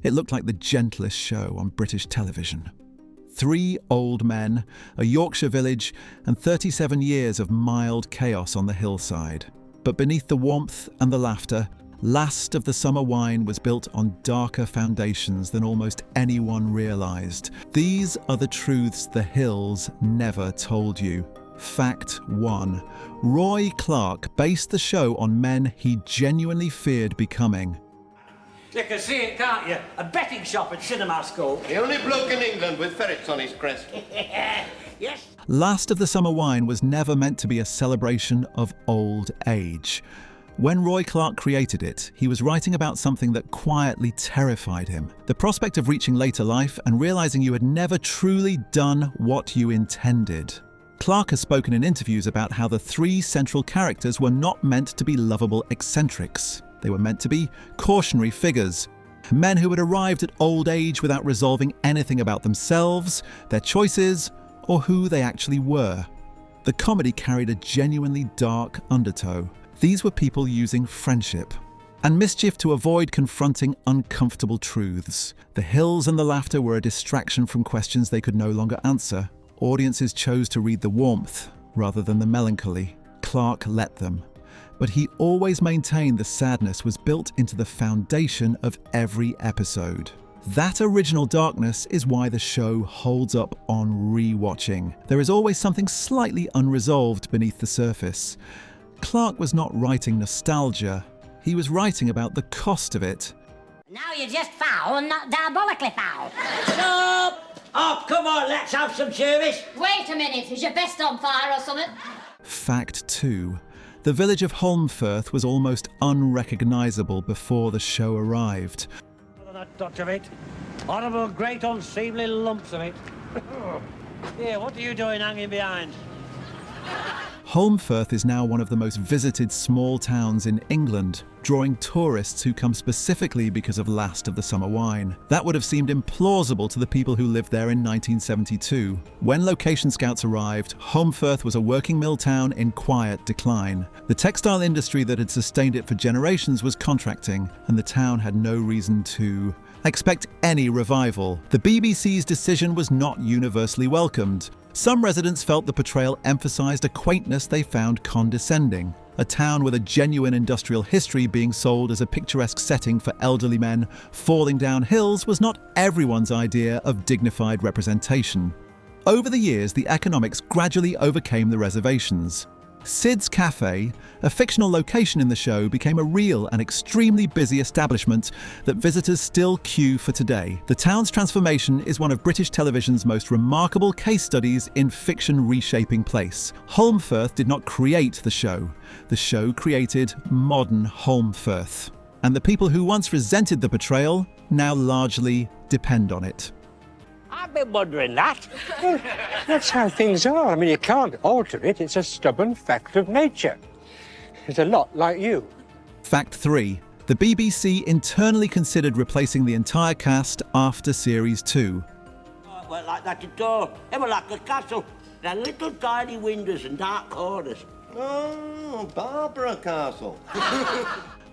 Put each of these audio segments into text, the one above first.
It looked like the gentlest show on British television. 3 old men, a Yorkshire village, and 37 years of mild chaos on the hillside. But beneath the warmth and the laughter, Last of the Summer Wine was built on darker foundations than almost anyone realised. These are the truths the hills never told you. Fact 1. Roy Clarke based the show on men he genuinely feared becoming. You can see it, can't you? A betting shop at Cinema School. The only bloke in England with ferrets on his crest. Yes. Last of the Summer Wine was never meant to be a celebration of old age. When Roy Clarke created it, he was writing about something that quietly terrified him. The prospect of reaching later life and realising you had never truly done what you intended. Clarke has spoken in interviews about how the 3 central characters were not meant to be lovable eccentrics. They were meant to be cautionary figures. Men who had arrived at old age without resolving anything about themselves, their choices, or who they actually were. The comedy carried a genuinely dark undertow. These were people using friendship and mischief to avoid confronting uncomfortable truths. The hills and the laughter were a distraction from questions they could no longer answer. Audiences chose to read the warmth rather than the melancholy. Clarke let them. But he always maintained the sadness was built into the foundation of every episode. That original darkness is why the show holds up on re-watching. There is always something slightly unresolved beneath the surface. Clarke was not writing nostalgia, he was writing about the cost of it. Now you're just foul and not diabolically foul. Stop! Oh, come on, let's have some service. Wait a minute, is your vest on fire or something? Fact 2. The village of Holmfirth was almost unrecognisable before the show arrived. That touch of it. Horrible, great, unseemly lumps of it. Here, what are you doing hanging behind? Holmfirth is now one of the most visited small towns in England, drawing tourists who come specifically because of Last of the Summer Wine. That would have seemed implausible to the people who lived there in 1972. When location scouts arrived, Holmfirth was a working mill town in quiet decline. The textile industry that had sustained it for generations was contracting, and the town had no reason to expect any revival. The BBC's decision was not universally welcomed. Some residents felt the portrayal emphasised a quaintness they found condescending. A town with a genuine industrial history being sold as a picturesque setting for elderly men falling down hills was not everyone's idea of dignified representation. Over the years, the economics gradually overcame the reservations. Sid's Cafe, a fictional location in the show, became a real and extremely busy establishment that visitors still queue for today. The town's transformation is one of British television's most remarkable case studies in fiction reshaping place. Holmfirth did not create the show. The show created modern Holmfirth. And the people who once resented the portrayal now largely depend on it. I've been wondering that. Well, that's how things are. I mean, you can't alter it. It's a stubborn fact of nature. It's a lot like you. Fact 3. The BBC internally considered replacing the entire cast after Series 2. Oh, well, like that at all. It was like a castle. There are little tiny windows and dark corners. Oh, Barbara Castle.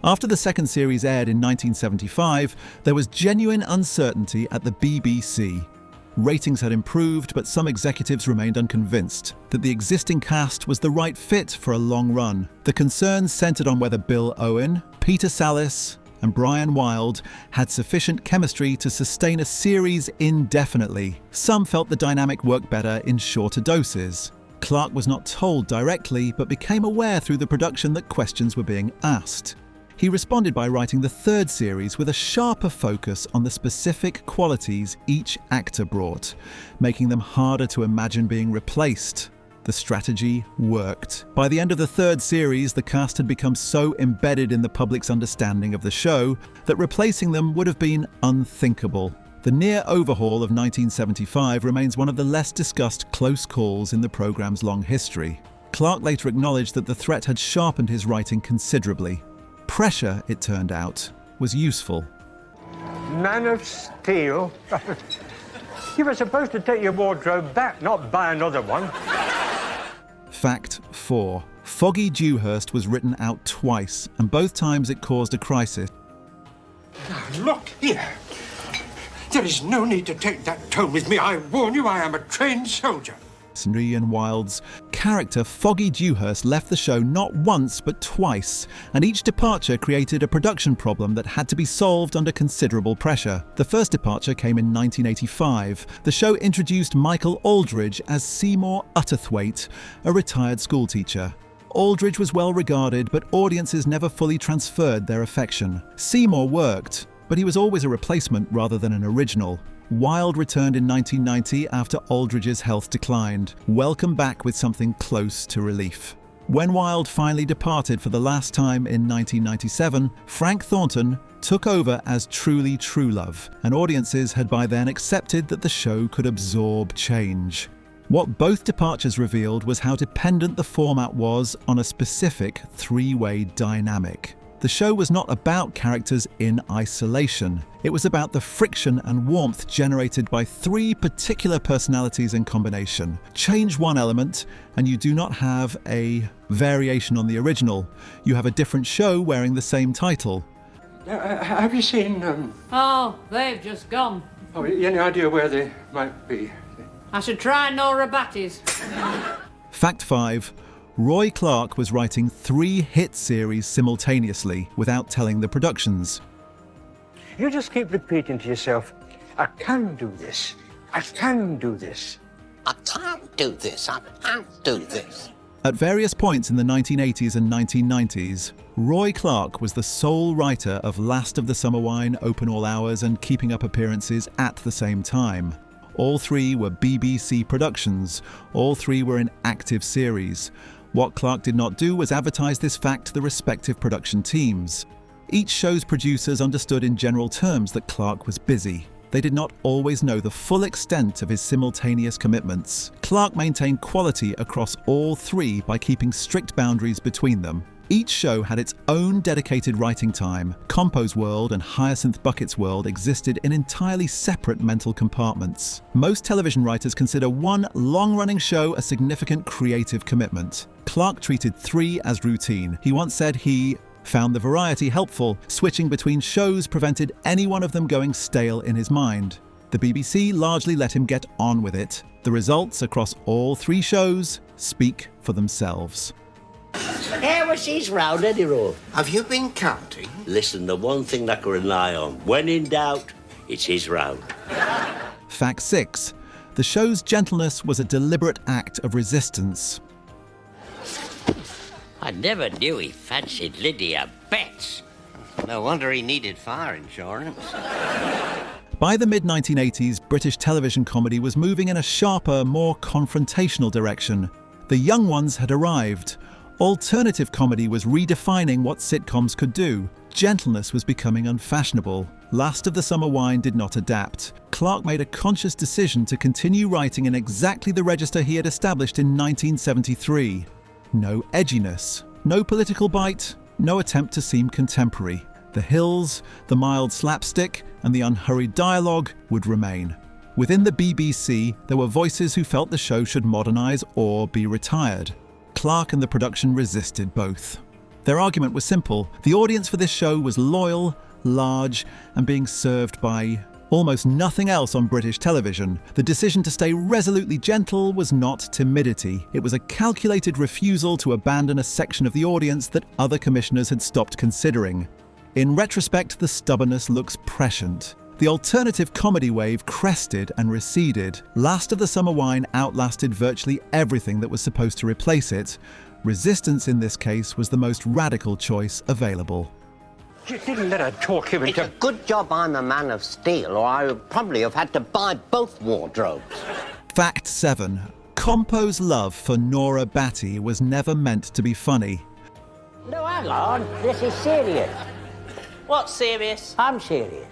After the second series aired in 1975, there was genuine uncertainty at the BBC. Ratings had improved, but some executives remained unconvinced that the existing cast was the right fit for a long run. The concerns centred on whether Bill Owen, Peter Sallis, and Brian Wilde had sufficient chemistry to sustain a series indefinitely. Some felt the dynamic worked better in shorter doses. Clarke was not told directly, but became aware through the production that questions were being asked. He responded by writing the third series with a sharper focus on the specific qualities each actor brought, making them harder to imagine being replaced. The strategy worked. By the end of the third series, the cast had become so embedded in the public's understanding of the show that replacing them would have been unthinkable. The near overhaul of 1975 remains one of the less discussed close calls in the programme's long history. Clarke later acknowledged that the threat had sharpened his writing considerably. Pressure, it turned out, was useful. Man of Steel. You were supposed to take your wardrobe back, not buy another one. Fact 4. Foggy Dewhurst was written out twice, and both times it caused a crisis. Now, look here. There is no need to take that tone with me. I warn you, I am a trained soldier. Ian Wilde's character Foggy Dewhurst left the show not once but twice, and each departure created a production problem that had to be solved under considerable pressure. The first departure came in 1985. The show introduced Michael Aldridge as Seymour Utterthwaite, a retired schoolteacher. Aldridge was well regarded, but audiences never fully transferred their affection. Seymour worked, but he was always a replacement rather than an original. Wilde returned in 1990 after Aldridge's health declined, welcomed back with something close to relief. When Wilde finally departed for the last time in 1997, Frank Thornton took over as Truly Truelove, and audiences had by then accepted that the show could absorb change. What both departures revealed was how dependent the format was on a specific three-way dynamic. The show was not about characters in isolation. It was about the friction and warmth generated by three particular personalities in combination. Change one element, and you do not have a variation on the original. You have a different show wearing the same title. Have you seen... Oh, they've just gone. Oh, any idea where they might be? I should try Nora Batty's. Fact 5. Roy Clarke was writing 3 hit series simultaneously without telling the productions. You just keep repeating to yourself, I can do this. I can do this. I can't do this. I can't do this. At various points in the 1980s and 1990s, Roy Clarke was the sole writer of Last of the Summer Wine, Open All Hours and Keeping Up Appearances at the same time. All 3 were BBC productions. All 3 were in active series. What Clarke did not do was advertise this fact to the respective production teams. Each show's producers understood in general terms that Clarke was busy. They did not always know the full extent of his simultaneous commitments. Clarke maintained quality across all 3 by keeping strict boundaries between them. Each show had its own dedicated writing time. Compo's world and Hyacinth Bucket's world existed in entirely separate mental compartments. Most television writers consider one long-running show a significant creative commitment. Clarke treated 3 as routine. He once said he found the variety helpful. Switching between shows prevented any one of them going stale in his mind. The BBC largely let him get on with it. The results across all 3 shows speak for themselves. How was his round, any road? Have you been counting? Listen, the one thing that I can rely on, when in doubt, it's his round. Fact 6. The show's gentleness was a deliberate act of resistance. I never knew he fancied Lydia Betts. No wonder he needed fire insurance. By the mid-1980s, British television comedy was moving in a sharper, more confrontational direction. The young ones had arrived. Alternative comedy was redefining what sitcoms could do. Gentleness was becoming unfashionable. Last of the Summer Wine did not adapt. Clarke made a conscious decision to continue writing in exactly the register he had established in 1973. No edginess, no political bite, no attempt to seem contemporary. The hills, the mild slapstick, and the unhurried dialogue would remain. Within the BBC, there were voices who felt the show should modernise or be retired. Clarke and the production resisted both. Their argument was simple. The audience for this show was loyal, large, and being served by almost nothing else on British television. The decision to stay resolutely gentle was not timidity. It was a calculated refusal to abandon a section of the audience that other commissioners had stopped considering. In retrospect, the stubbornness looks prescient. The alternative comedy wave crested and receded. Last of the Summer Wine outlasted virtually everything that was supposed to replace it. Resistance in this case was the most radical choice available. You didn't let her talk him It's into... a good job I'm a man of steel, or I would probably have had to buy both wardrobes. Fact 7. Compo's love for Nora Batty was never meant to be funny. No, hang on. This is serious. What's serious? I'm serious.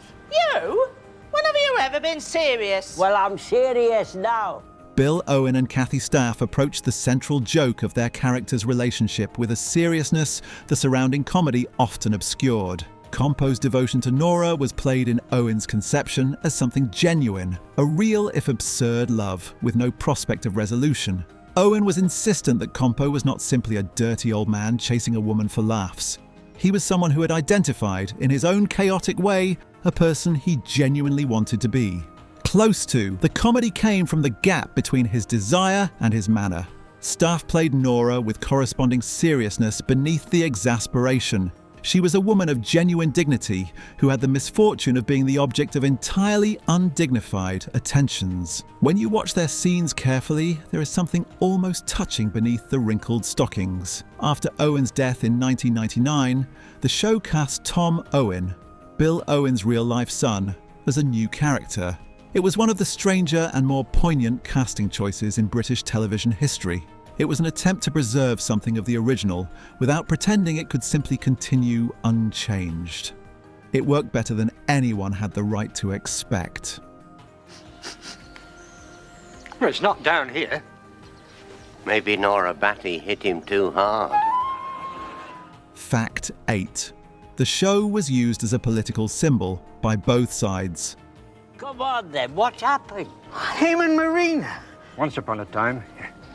You? When have you ever been serious? Well, I'm serious now. Bill Owen and Kathy Staff approached the central joke of their characters' relationship with a seriousness the surrounding comedy often obscured. Compo's devotion to Nora was played in Owen's conception as something genuine, a real if absurd love with no prospect of resolution. Owen was insistent that Compo was not simply a dirty old man chasing a woman for laughs. He was someone who had identified, in his own chaotic way, a person he genuinely wanted to be. close to. The comedy came from the gap between his desire and his manner. Staff played Nora with corresponding seriousness beneath the exasperation. She was a woman of genuine dignity who had the misfortune of being the object of entirely undignified attentions. When you watch their scenes carefully, there is something almost touching beneath the wrinkled stockings. After Owen's death in 1999, the show cast Tom Owen, Bill Owen's real-life son, as a new character. It was one of the stranger and more poignant casting choices in British television history. It was an attempt to preserve something of the original without pretending it could simply continue unchanged. It worked better than anyone had the right to expect. Well, it's not down here. Maybe Nora Batty hit him too hard. Fact 8. The show was used as a political symbol by both sides. Come on then, what happened? Him and Marina. Once upon a time.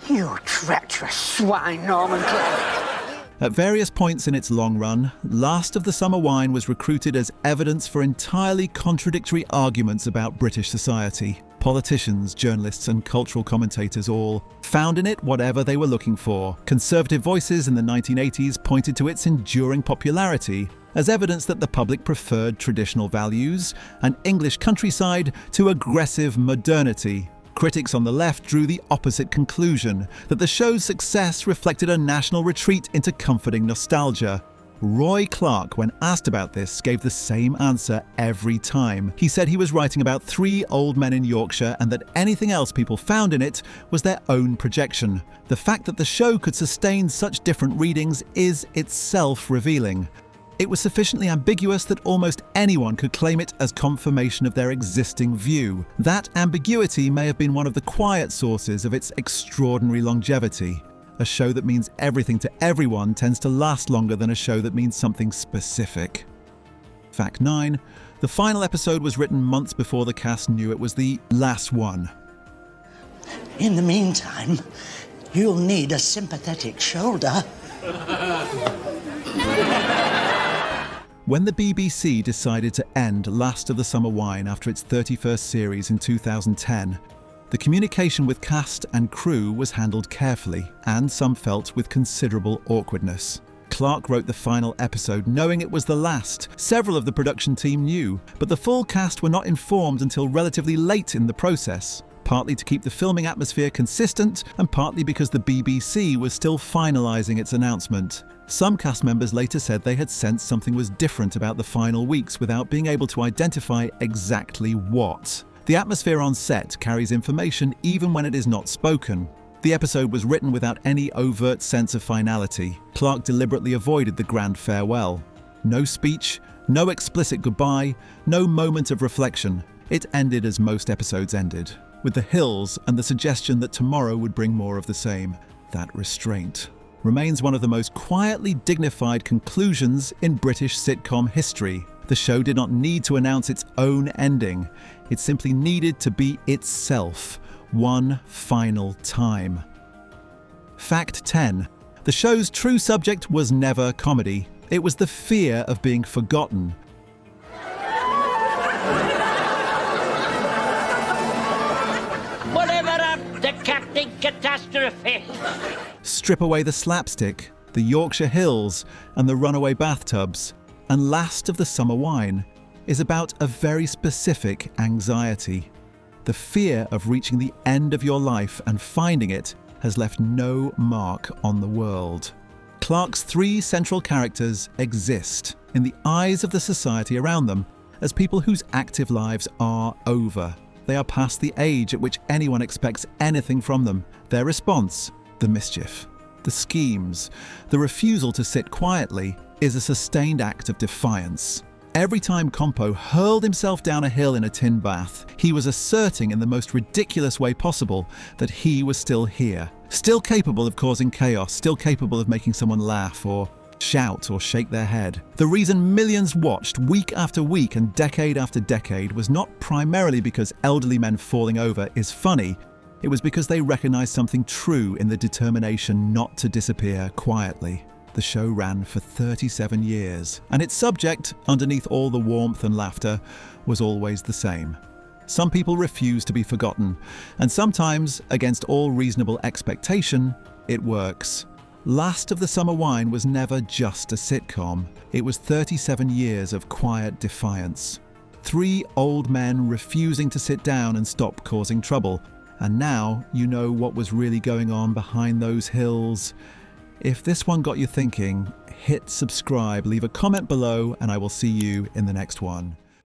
You treacherous swine, Norman Clarke. At various points in its long run, Last of the Summer Wine was recruited as evidence for entirely contradictory arguments about British society. Politicians, journalists and cultural commentators all found in it whatever they were looking for. Conservative voices in the 1980s pointed to its enduring popularity as evidence that the public preferred traditional values and English countryside to aggressive modernity. Critics on the left drew the opposite conclusion, that the show's success reflected a national retreat into comforting nostalgia. Roy Clarke, when asked about this, gave the same answer every time. He said he was writing about 3 old men in Yorkshire and that anything else people found in it was their own projection. The fact that the show could sustain such different readings is itself revealing. It was sufficiently ambiguous that almost anyone could claim it as confirmation of their existing view. That ambiguity may have been one of the quiet sources of its extraordinary longevity. A show that means everything to everyone tends to last longer than a show that means something specific. Fact 9. The final episode was written months before the cast knew it was the last one. In the meantime, you'll need a sympathetic shoulder. When the BBC decided to end Last of the Summer Wine after its 31st series in 2010, the communication with cast and crew was handled carefully, and some felt with considerable awkwardness. Clarke wrote the final episode knowing it was the last. Several of the production team knew, but the full cast were not informed until relatively late in the process, partly to keep the filming atmosphere consistent and partly because the BBC was still finalising its announcement. Some cast members later said they had sensed something was different about the final weeks without being able to identify exactly what. The atmosphere on set carries information even when it is not spoken. The episode was written without any overt sense of finality. Clarke deliberately avoided the grand farewell. No speech, no explicit goodbye, no moment of reflection. It ended as most episodes ended, with the hills and the suggestion that tomorrow would bring more of the same. That restraint remains one of the most quietly dignified conclusions in British sitcom history. The show did not need to announce its own ending. It simply needed to be itself, one final time. Fact 10. The show's true subject was never comedy. It was the fear of being forgotten. Whatever happened to Captain Catastrophe? Strip away the slapstick, the Yorkshire hills, and the runaway bathtubs, and Last of the Summer Wine is about a very specific anxiety. The fear of reaching the end of your life and finding it has left no mark on the world. Clarke's 3 central characters exist in the eyes of the society around them as people whose active lives are over. They are past the age at which anyone expects anything from them. Their response, the mischief, the schemes, the refusal to sit quietly, is a sustained act of defiance. Every time Compo hurled himself down a hill in a tin bath, he was asserting in the most ridiculous way possible that he was still here, still capable of causing chaos, still capable of making someone laugh or shout or shake their head. The reason millions watched week after week and decade after decade was not primarily because elderly men falling over is funny. It was because they recognized something true in the determination not to disappear quietly. The show ran for 37 years, and its subject, underneath all the warmth and laughter, was always the same: Some people refuse to be forgotten, and sometimes, against all reasonable expectation, it works. Last of the Summer Wine was never just a sitcom. It was 37 years of quiet defiance. 3 old men refusing to sit down and stop causing trouble. And now you know what was really going on behind those hills. If this one got you thinking, hit subscribe, leave a comment below, and I will see you in the next one.